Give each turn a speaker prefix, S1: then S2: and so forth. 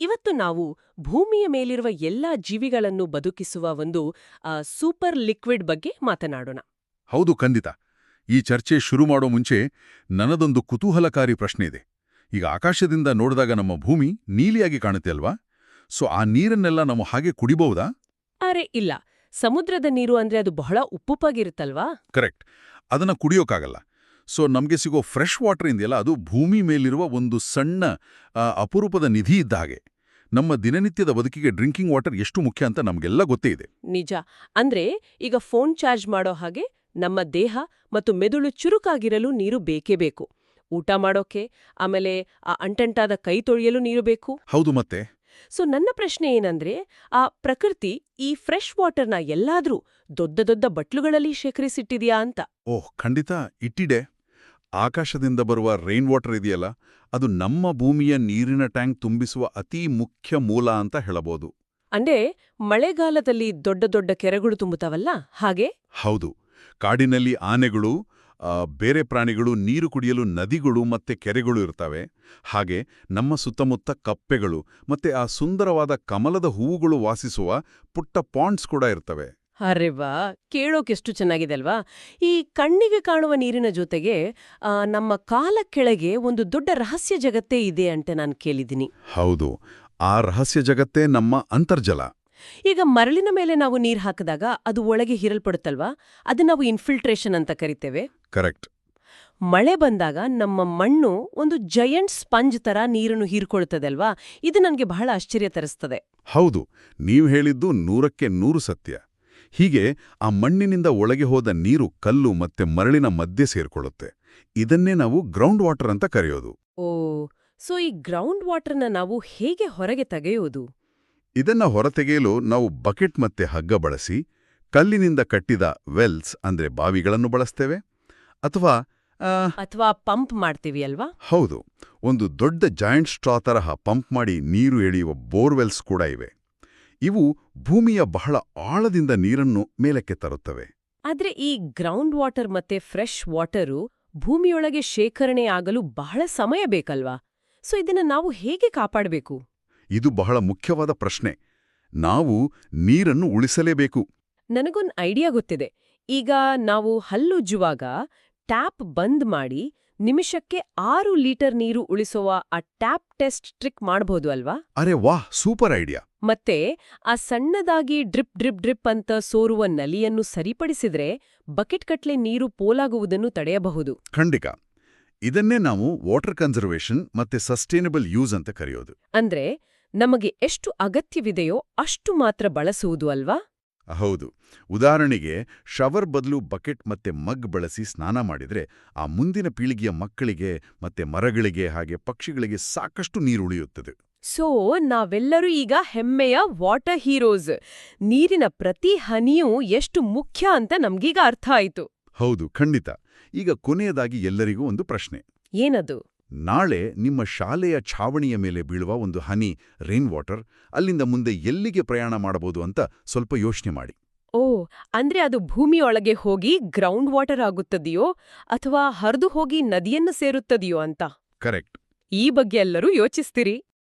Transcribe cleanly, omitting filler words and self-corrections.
S1: ಇವತ್ತು ನಾವು ಭೂಮಿಯ ಮೇಲಿರುವ ಎಲ್ಲಾ ಜೀವಿಗಳನ್ನು ಬದುಕಿಸುವ ಒಂದು ಸೂಪರ್ ಲಿಕ್ವಿಡ್ ಬಗ್ಗೆ ಮಾತನಾಡೋಣ.
S2: ಹೌದು, ಖಂಡಿತ. ಈ ಚರ್ಚೆ ಶುರು ಮಾಡೋ ಮುಂಚೆ ನನ್ನದೊಂದು ಕುತೂಹಲಕಾರಿ ಪ್ರಶ್ನೆ ಇದೆ. ಈಗ ಆಕಾಶದಿಂದ ನೋಡಿದಾಗ ನಮ್ಮ ಭೂಮಿ ನೀಲಿಯಾಗಿ ಕಾಣುತ್ತೆ ಅಲ್ವಾ? ಸೊ ಆ ನೀರನ್ನೆಲ್ಲ ನಾವು ಹಾಗೆ ಕುಡಿಬಹುದಾ?
S1: ಅರೆ ಇಲ್ಲ, ಸಮುದ್ರದ ನೀರು ಅಂದ್ರೆ ಅದು ಬಹಳ ಉಪ್ಪುಪ್ಪಾಗಿರುತ್ತಲ್ವಾ?
S2: ಕರೆಕ್ಟ್. ಅದನ್ನ ಕುಡಿಯೋಕ್ಕಾಗಲ್ಲ. ಸೊ ನಮಗೆ ಸಿಗೋ ಫ್ರೆಶ್ ವಾಟರ್ ಇದೆಯಲ್ಲ, ಅದು ಭೂಮಿ ಮೇಲಿರುವ ಒಂದು ಸಣ್ಣ ಅಪರೂಪದ ನಿಧಿ ಇದ್ದ ಹಾಗೆ. ನಮ್ಮ ದಿನನಿತ್ಯದ ಬದುಕಿಗೆ ಡ್ರಿಂಕಿಂಗ್ ವಾಟರ್ ಎಷ್ಟು ಮುಖ್ಯ ಅಂತ ನಮಗೆಲ್ಲ ಗೊತ್ತೇ ಇದೆ.
S1: ನಿಜ. ಅಂದ್ರೆ ಈಗ ಫೋನ್ ಚಾರ್ಜ್ ಮಾಡೋ ಹಾಗೆ ನಮ್ಮ ದೇಹ ಮತ್ತು ಮೆದುಳು ಚುರುಕಾಗಿರಲು ನೀರು ಬೇಕೇ ಬೇಕು. ಊಟ ಮಾಡೋಕೆ, ಆಮೇಲೆ ಆ ಅಂಟಂಟಾದ ಕೈ ತೊಳೆಯಲು ನೀರು ಬೇಕು.
S2: ಹೌದು. ಮತ್ತೆ
S1: ಸೊ ನನ್ನ ಪ್ರಶ್ನೆ ಏನಂದ್ರೆ, ಆ ಪ್ರಕೃತಿ ಈ ಫ್ರೆಶ್ ವಾಟರ್ನ ಎಲ್ಲಾದ್ರೂ ದೊಡ್ಡ ದೊಡ್ಡ ಬಟ್ಲುಗಳಲ್ಲಿ ಶೇಖರಿಸಿಟ್ಟಿದ್ಯಾ ಅಂತ?
S2: ಓಹ್, ಖಂಡಿತ ಇಟ್ಟಿದೆ. ಆಕಾಶದಿಂದ ಬರುವ ರೈನ್ ವಾಟರ್ ಇದೆಯಲ್ಲ, ಅದು ನಮ್ಮ ಭೂಮಿಯ ನೀರಿನ ಟ್ಯಾಂಕ್ ತುಂಬಿಸುವ ಅತೀ ಮುಖ್ಯ ಮೂಲ ಅಂತ ಹೇಳಬಹುದು.
S1: ಅಂದ್ರೆ ಮಳೆಗಾಲದಲ್ಲಿ ದೊಡ್ಡ ದೊಡ್ಡ ಕೆರೆಗಳು ತುಂಬುತ್ತವಲ್ಲ ಹಾಗೆ?
S2: ಹೌದು. ಕಾಡಿನಲ್ಲಿ ಆನೆಗಳು, ಬೇರೆ ಪ್ರಾಣಿಗಳು ನೀರು ಕುಡಿಯಲು ನದಿಗಳು ಮತ್ತೆ ಕೆರೆಗಳು ಇರ್ತವೆ. ಹಾಗೆ ನಮ್ಮ ಸುತ್ತಮುತ್ತ ಕಪ್ಪೆಗಳು ಮತ್ತೆ ಆ ಸುಂದರವಾದ ಕಮಲದ ಹೂವುಗಳು ವಾಸಿಸುವ ಪುಟ್ಟ ಪಾಂಡ್ಸ್ ಕೂಡ ಇರ್ತವೆ.
S1: ಅರೆ ವಾ, ಕೇಳೋಕೆಷ್ಟು ಚೆನ್ನಾಗಿದೆ ಅಲ್ವಾ? ಈ ಕಣ್ಣಿಗೆ ಕಾಣುವ ನೀರಿನ ಜೊತೆಗೆ ನಮ್ಮ ಕಾಲ ಕೆಳಗೆ ಒಂದು ದೊಡ್ಡ ರಹಸ್ಯ ಜಗತ್ತೇ ಇದೆ ಅಂತ ನಾನು ಕೇಳಿದ್ದೀನಿ.
S2: ಹೌದು, ಆ ರಹಸ್ಯ ಜಗತ್ತೇ ನಮ್ಮ ಅಂತರ್ಜಲ.
S1: ಈಗ ಮರಳಿನ ಮೇಲೆ ನಾವು ನೀರು ಹಾಕಿದಾಗ ಅದು ಒಳಗೆ ಹೀರಲ್ಪಡುತ್ತಲ್ವಾ? ಅದು ನಾವು ಇನ್ಫಿಲ್ಟ್ರೇಷನ್ ಅಂತ ಕರಿತೇವೆ.
S2: ಕರೆಕ್ಟ್.
S1: ಮಳೆ ಬಂದಾಗ ನಮ್ಮ ಮಣ್ಣು ಒಂದು ಜಯಂಟ್ ಸ್ಪಂಜ್ ತರ ನೀರನ್ನು ಹೀರ್ಕೊಳ್ತದೆ ಅಲ್ವಾ? ಇದು ನನಗೆ ಬಹಳ ಆಶ್ಚರ್ಯ ತರಿಸ್ತದೆ.
S2: ಹೌದು, ನೀವು ಹೇಳಿದ್ದು 100ಕ್ಕೆ 100 ಸತ್ಯ. ಹೀಗೆ ಆ ಮಣ್ಣಿನಿಂದ ಒಳಗೆ ಹೋದ ನೀರು ಕಲ್ಲು ಮತ್ತೆ ಮರಳಿನ ಮಧ್ಯೆ ಸೇರ್ಕೊಳ್ಳುತ್ತೆ. ಇದನ್ನೇ ನಾವು ಗ್ರೌಂಡ್ ವಾಟರ್ ಅಂತ ಕರೆಯೋದು.
S1: ಓ, ಸೊ ಈ ಗ್ರೌಂಡ್ ವಾಟರ್ನ ನಾವು ಹೇಗೆ ಹೊರಗೆ ತೆಗೆಯೋದು?
S2: ಇದನ್ನ ಹೊರತೆಗೆಯಲು ನಾವು ಬಕೆಟ್ ಮತ್ತೆ ಹಗ್ಗ ಬಳಸಿ, ಕಲ್ಲಿನಿಂದ ಕಟ್ಟಿದ ವೆಲ್ಸ್ ಅಂದ್ರೆ ಬಾವಿಗಳನ್ನು ಬಳಸ್ತೇವೆ. ಅಥವಾ
S1: ಪಂಪ್ ಮಾಡ್ತೀವಿ ಅಲ್ವಾ?
S2: ಹೌದು, ಒಂದು ದೊಡ್ಡ ಜಾಯಿಂಟ್ ಸ್ಟ್ರಾ ತರಹ ಪಂಪ್ ಮಾಡಿ ನೀರು ಎಳೆಯುವ ಬೋರ್ವೆಲ್ಸ್ ಕೂಡ ಇವೆ. ಇವು ಭೂಮಿಯ ಬಹಳ ಆಳದಿಂದ ನೀರನ್ನು ಮೇಲಕ್ಕೆ ತರುತ್ತವೆ.
S1: ಆದ್ರೆ ಈ ಗ್ರೌಂಡ್ ವಾಟರ್ ಮತ್ತೆ ಫ್ರೆಶ್ ವಾಟರು ಭೂಮಿಯೊಳಗೆ ಶೇಖರಣೆ ಆಗಲು ಬಹಳ ಸಮಯ ಬೇಕಲ್ವಾ? ಸೊ ಇದನ್ನ ನಾವು ಹೇಗೆ ಕಾಪಾಡಬೇಕು?
S2: ಇದು ಬಹಳ ಮುಖ್ಯವಾದ ಪ್ರಶ್ನೆ. ನಾವು ನೀರನ್ನು ಉಳಿಸಲೇಬೇಕು.
S1: ನನಗೊಂದು ಐಡಿಯಾ ಗೊತ್ತಿದೆ. ಈಗ ನಾವು ಹಲ್ಲುಜ್ಜುವಾಗ ಟ್ಯಾಪ್ ಬಂದ್ ಮಾಡಿ ನಿಮಿಷಕ್ಕೆ 6 ಲೀಟರ್ ನೀರು ಉಳಿಸುವ ಆ ಟ್ಯಾಪ್ ಟೆಸ್ಟ್ ಟ್ರಿಕ್ ಮಾಡಬಹುದು ಅಲ್ವಾ?
S2: ಅರೆ ವಾಹ್, ಸೂಪರ್ ಐಡಿಯಾ.
S1: ಮತ್ತೆ ಆ ಸಣ್ಣದಾಗಿ ಡ್ರಿಪ್ ಡ್ರಿಪ್ ಡ್ರಿಪ್ ಅಂತ ಸೋರುವ ನಲಿಯನ್ನು ಸರಿಪಡಿಸಿದ್ರೆ ಬಕೆಟ್ಗಟ್ಲೆ ನೀರು ಪೋಲಾಗುವುದನ್ನು ತಡೆಯಬಹುದು.
S2: ಖಂಡಿತ. ಇದನ್ನೇ ನಾವು ವಾಟರ್ ಕನ್ಸರ್ವೇಷನ್ ಮತ್ತೆ ಸಸ್ಟೈನಬಲ್ ಯೂಸ್ ಅಂತ ಕರೆಯೋದು.
S1: ಅಂದ್ರೆ ನಮಗೆ ಎಷ್ಟು ಅಗತ್ಯವಿದೆಯೋ ಅಷ್ಟು ಮಾತ್ರ ಬಳಸುವುದು ಅಲ್ವಾ?
S2: ಹೌದು. ಉದಾಹರಣೆಗೆ, ಶವರ್ ಬದಲು ಬಕೆಟ್ ಮತ್ತೆ ಮಗ್ ಬಳಸಿ ಸ್ನಾನ ಮಾಡಿದ್ರೆ ಆ ಮುಂದಿನ ಪೀಳಿಗೆಯ ಮಕ್ಕಳಿಗೆ ಮತ್ತೆ ಮರಗಳಿಗೆ ಹಾಗೆ ಪಕ್ಷಿಗಳಿಗೆ ಸಾಕಷ್ಟು ನೀರು ಉಳಿಯುತ್ತದೆ.
S1: ಸೊ ನಾವೆಲ್ಲರೂ ಈಗ ಹೆಮ್ಮೆಯ ವಾಟರ್ ಹೀರೋಸ್. ನೀರಿನ ಪ್ರತಿ ಹನಿಯೂ ಎಷ್ಟು ಮುಖ್ಯ ಅಂತ ನಮ್ಗೀಗ ಅರ್ಥ ಆಯ್ತು.
S2: ಹೌದು, ಖಂಡಿತ. ಈಗ ಕೊನೆಯದಾಗಿ ಎಲ್ಲರಿಗೂ ಒಂದು ಪ್ರಶ್ನೆ.
S1: ಏನದು?
S2: ನಾಳೆ ನಿಮ್ಮ ಶಾಲೆಯ ಛಾವಣಿಯ ಮೇಲೆ ಬೀಳುವ ಒಂದು ಹನಿ ರೈನ್ ವಾಟರ್ ಅಲ್ಲಿಂದ ಮುಂದೆ ಎಲ್ಲಿಗೆ ಪ್ರಯಾಣ ಮಾಡಬಹುದು ಅಂತ ಸ್ವಲ್ಪ ಯೋಚನೆ ಮಾಡಿ.
S1: ಓ, ಅಂದ್ರೆ ಅದು ಭೂಮಿಯೊಳಗೆ ಹೋಗಿ ಗ್ರೌಂಡ್ ವಾಟರ್ ಆಗುತ್ತದೆಯೋ ಅಥವಾ ಹರಿದು ಹೋಗಿ ನದಿಯನ್ನು ಸೇರುತ್ತದೆಯೋ ಅಂತ?
S2: ಕರೆಕ್ಟ್.
S1: ಈ ಬಗ್ಗೆ ಎಲ್ಲರೂ ಯೋಚಿಸ್ತೀರಿ.